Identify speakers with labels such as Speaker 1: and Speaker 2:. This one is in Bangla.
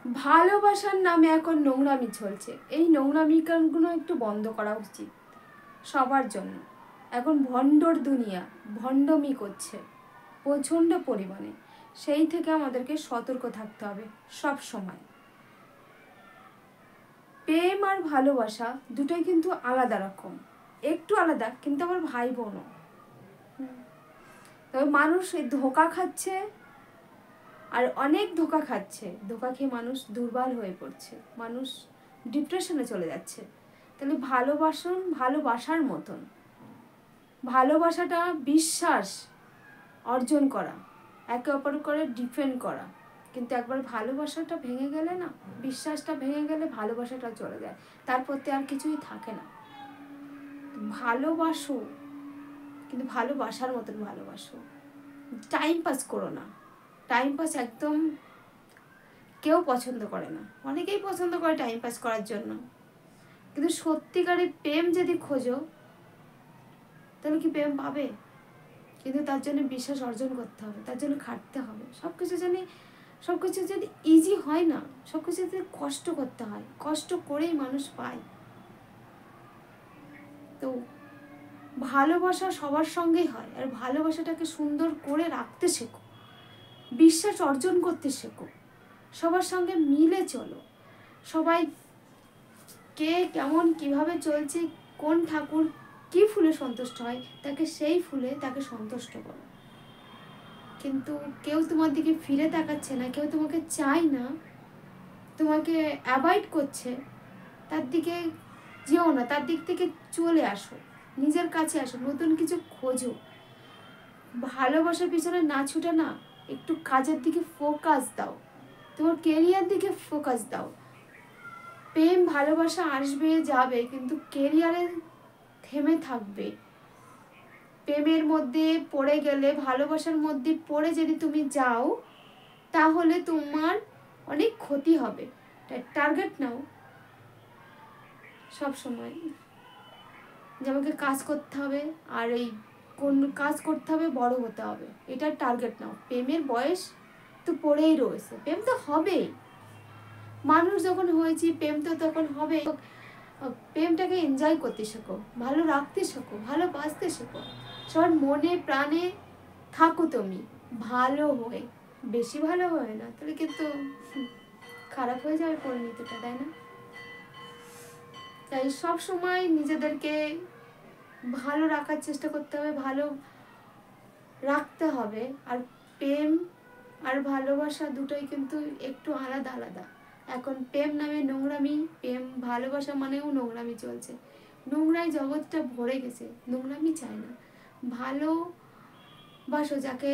Speaker 1: ভালোবাসার নামে এখন নোংরামি চলছে। এই নোংরামিগুলো একটু বন্ধ করা উচিত সবার জন্য। এখন ভণ্ডর দুনিয়া, ভণ্ডমি করছে প্রচণ্ড পরিমাণে। সেই থেকে আমাদেরকে সতর্ক থাকতে হবে সব সময়। প্রেম আর ভালোবাসা দুটোই কিন্তু আলাদা রকম, একটু আলাদা, কিন্তু আমার ভাই বোনও। তবে মানুষ এই ধোঁকা খাচ্ছে, আর অনেক ধোঁকা খাচ্ছে। ধোঁকা খেয়ে মানুষ দুর্বল হয়ে পড়ছে, মানুষ ডিপ্রেশনে চলে যাচ্ছে। তাহলে ভালোবাসার মতন, ভালোবাসাটা বিশ্বাস অর্জন করা, একে অপরের করে ডিফেন্ড করা। কিন্তু একবার ভালোবাসাটা ভেঙে গেলে না, বিশ্বাসটা ভেঙে গেলে ভালোবাসাটা চলে যায়, তারপর আর কিছুই থাকে না। ভালোবাসো, কিন্তু ভালোবাসার মতন ভালোবাসো। টাইম পাস করো না। টাইম পাস একদম কেউ পছন্দ করে না। অনেকেই পছন্দ করে টাইম পাস করার জন্য, কিন্তু সত্যিকারের প্রেম যদি খোঁজো তাহলে কি প্রেম পাবে? কিন্তু তার জন্য বিশ্বাস অর্জন করতে হবে, তার জন্য খাটতে হবে। সব কিছু যদি ইজি হয় না, সব কিছুতে কষ্ট করতে হয়, কষ্ট করেই মানুষ পায়। তো ভালোবাসা সবার সঙ্গেই হয়, আর ভালোবাসাটাকে সুন্দর করে রাখতে শেখো, বিশ্বাস অর্জন করতে শেখো, সবার সঙ্গে মিলে চলো। সবাই কে কেমন কিভাবে চলছে, কোন ঠাকুর কি ফুলে সন্তুষ্ট হয়, তাকে সেই ফুলে তাকে সন্তুষ্ট করো। কিন্তু কেউ তোমার দিকে ফিরে তাকাচ্ছে না, কেউ তোমাকে চায় না, তোমাকে অ্যাভয়েড করছে, তার দিকে যেও না, তার দিক থেকে চলে আসো, নিজের কাছে আসো, নতুন কিছু খোঁজো। ভালোবাসার পিছনে না ছুটে না, একটু কাজের দিকে ফোকাস দাও, তোমার কেরিয়ার দিকে ফোকাস দাও। প্রেম ভালোবাসা আসবে যাবে, কিন্তু কেরিয়ারে থেমে থাকবে। প্রেমের মধ্যে পড়ে গেলে, ভালোবাসার মধ্যে পড়ে যদি তুমি যাও, তাহলে তোমার অনেক ক্ষতি হবে। টার্গেট নাও সব সময়, যে আমাকে কাজ করতে হবে, আর এই কোন কাজ করতে হবে, বড় হতে হবে, এটার টার্গেট নাও। প্রেমের বয়স তো পড়েই রয়েছে, প্রেম তো হবেই। মানুষ যখন হয়েছি, প্রেম তো তখন হবে। প্রেমটাকে এনজয় করতে শেখো, ভালো রাখতে শেখো, ভালোবাসতে শেখো, সবার মনে প্রাণে থাকো তুমি ভালো হয়ে। বেশি ভালো হয় না, তাহলে কিন্তু খারাপ হয়ে যাবে পরিণতিটা, তাই না? তাই সব সময় নিজেদেরকে ভালো রাখার চেষ্টা করতে হবে, ভালো রাখতে হবে। আর প্রেম আর ভালোবাসা দুটোই কিন্তু একটু আলাদা আলাদা। এখন প্রেম নামে নোংরামি, প্রেম ভালোবাসা মানেও নোংরামি চলছে। নোংরাই জগৎটা ভরে গেছে, নোংরামি চায় না। ভালোবাসো যাকে,